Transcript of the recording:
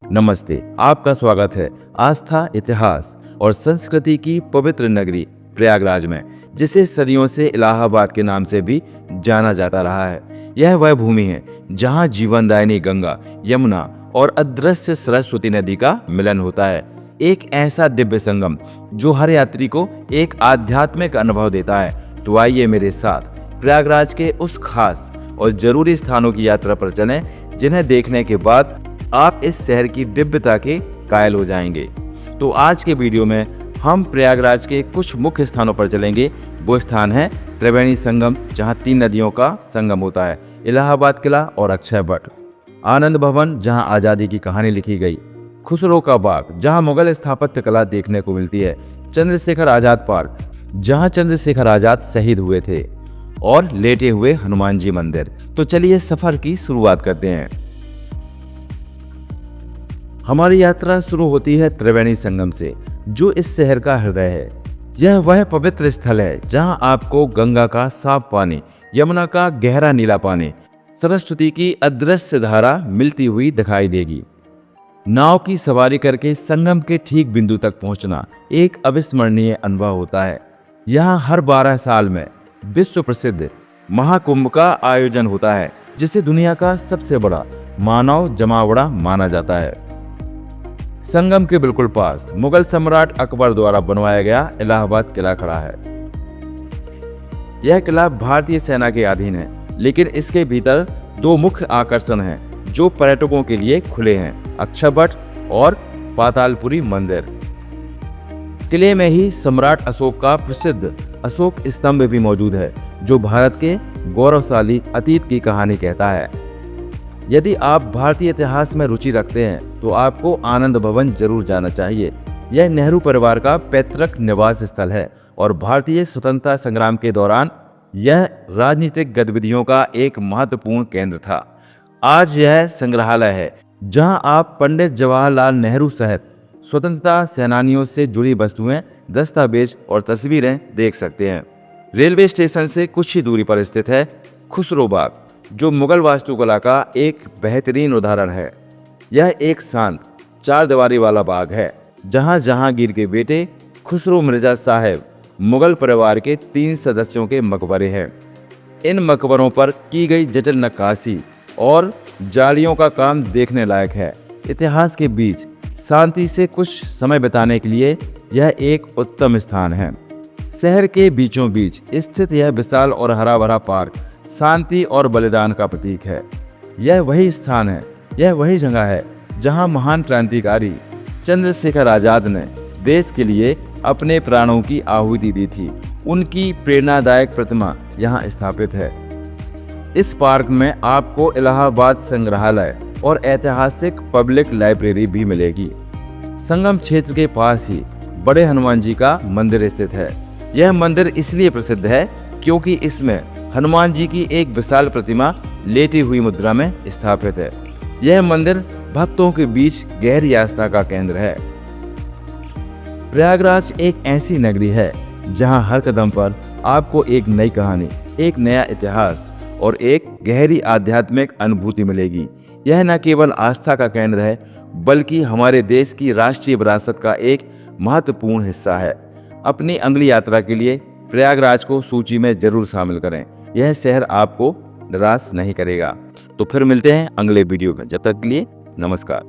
नमस्ते, आपका स्वागत है आस्था, इतिहास और संस्कृति की पवित्र नगरी प्रयागराज में, जिसे सदियों से इलाहाबाद के नाम से भी जाना जाता रहा है। यह वह भूमि है जहां जीवनदायिनी गंगा, यमुना और अदृश्य सरस्वती नदी का मिलन होता है। एक ऐसा दिव्य संगम जो हर यात्री को एक आध्यात्मिक अनुभव देता है। तो आइए मेरे साथ प्रयागराज के उस खास और जरूरी स्थानों की यात्रा पर चलें, जिन्हें देखने के बाद आप इस शहर की दिव्यता के कायल हो जाएंगे। तो आज के वीडियो में हम प्रयागराज के कुछ मुख्य स्थानों पर चलेंगे। वो स्थान है त्रिवेणी संगम, जहां 3 नदियों का संगम होता है। इलाहाबाद किला और अक्षय वट, आनंद भवन जहां आज़ादी की कहानी लिखी गई, खुसरो का बाग जहां मुगल स्थापत्य कला देखने को मिलती है, चंद्रशेखर आजाद पार्क जहां चंद्रशेखर आजाद शहीद हुए थे, और लेटे हुए हनुमान जी मंदिर। तो चलिए सफर की शुरुआत करते हैं। हमारी यात्रा शुरू होती है त्रिवेणी संगम से, जो इस शहर का हृदय है। यह वह पवित्र स्थल है जहां आपको गंगा का साफ पानी, यमुना का गहरा नीला पानी, सरस्वती की अदृश्य धारा मिलती हुई दिखाई देगी। नाव की सवारी करके संगम के ठीक बिंदु तक पहुंचना एक अविस्मरणीय अनुभव होता है। यहाँ हर 12 साल में विश्व प्रसिद्ध महाकुंभ का आयोजन होता है, जिसे दुनिया का सबसे बड़ा मानव जमावड़ा माना जाता है। संगम के बिल्कुल पास मुगल सम्राट अकबर द्वारा बनवाया गया इलाहाबाद किला खड़ा है। यह किला भारतीय सेना के अधीन है, लेकिन इसके भीतर 2 मुख्य आकर्षण हैं जो पर्यटकों के लिए खुले हैं: अक्षय वट और पातालपुरी मंदिर। किले में ही सम्राट अशोक का प्रसिद्ध अशोक स्तंभ भी मौजूद है, जो भारत के गौरवशाली अतीत की कहानी कहता है। यदि आप भारतीय इतिहास में रुचि रखते हैं तो आपको आनंद भवन जरूर जाना चाहिए। यह नेहरू परिवार का पैतृक निवास स्थल है और भारतीय स्वतंत्रता संग्राम के दौरान यह राजनीतिक गतिविधियों का एक महत्वपूर्ण केंद्र था। आज यह संग्रहालय है जहां आप पंडित जवाहरलाल नेहरू सहित स्वतंत्रता सेनानियों से जुड़ी वस्तुएं, दस्तावेज और तस्वीरें देख सकते हैं। रेलवे स्टेशन से कुछ ही दूरी पर स्थित है खुसरो बाग, जो मुगल वास्तुकला का एक बेहतरीन उदाहरण है। यह एक शांत 4 दीवारी वाला बाग है जहां जहांगीर के बेटे खुसरो मिर्जा साहब मुगल परिवार के 3 सदस्यों के मकबरे हैं। इन मकबरों पर की गई जटिल नक्काशी और जालियों का काम देखने लायक है। इतिहास के बीच शांति से कुछ समय बिताने के लिए यह एक उत्तम स्थान है। शहर के बीचों बीच स्थित यह विशाल और हरा भरा पार्क शांति और बलिदान का प्रतीक है। यह वही स्थान है, यह वही जगह है जहां महान क्रांतिकारी चंद्रशेखर आजाद ने देश के लिए अपने प्राणों की आहुति दी थी। उनकी प्रेरणादायक प्रतिमा यहां स्थापित है। इस पार्क में आपको इलाहाबाद संग्रहालय और ऐतिहासिक पब्लिक लाइब्रेरी भी मिलेगी। संगम क्षेत्र के पास ही बड़े हनुमान जी का मंदिर स्थित है। यह मंदिर इसलिए प्रसिद्ध है क्योंकि इसमें हनुमान जी की एक विशाल प्रतिमा लेटी हुई मुद्रा में स्थापित है। यह मंदिर भक्तों के बीच गहरी आस्था का केंद्र है। प्रयागराज एक ऐसी नगरी है जहां हर कदम पर आपको एक नई कहानी, एक नया इतिहास और एक गहरी आध्यात्मिक अनुभूति मिलेगी। यह न केवल आस्था का केंद्र है, बल्कि हमारे देश की राष्ट्रीय विरासत का एक महत्वपूर्ण हिस्सा है। अपनी अगली यात्रा के लिए प्रयागराज को सूची में जरूर शामिल करें। यह शहर आपको निराश नहीं करेगा। तो फिर मिलते हैं अगले वीडियो में। जब तक के लिए नमस्कार।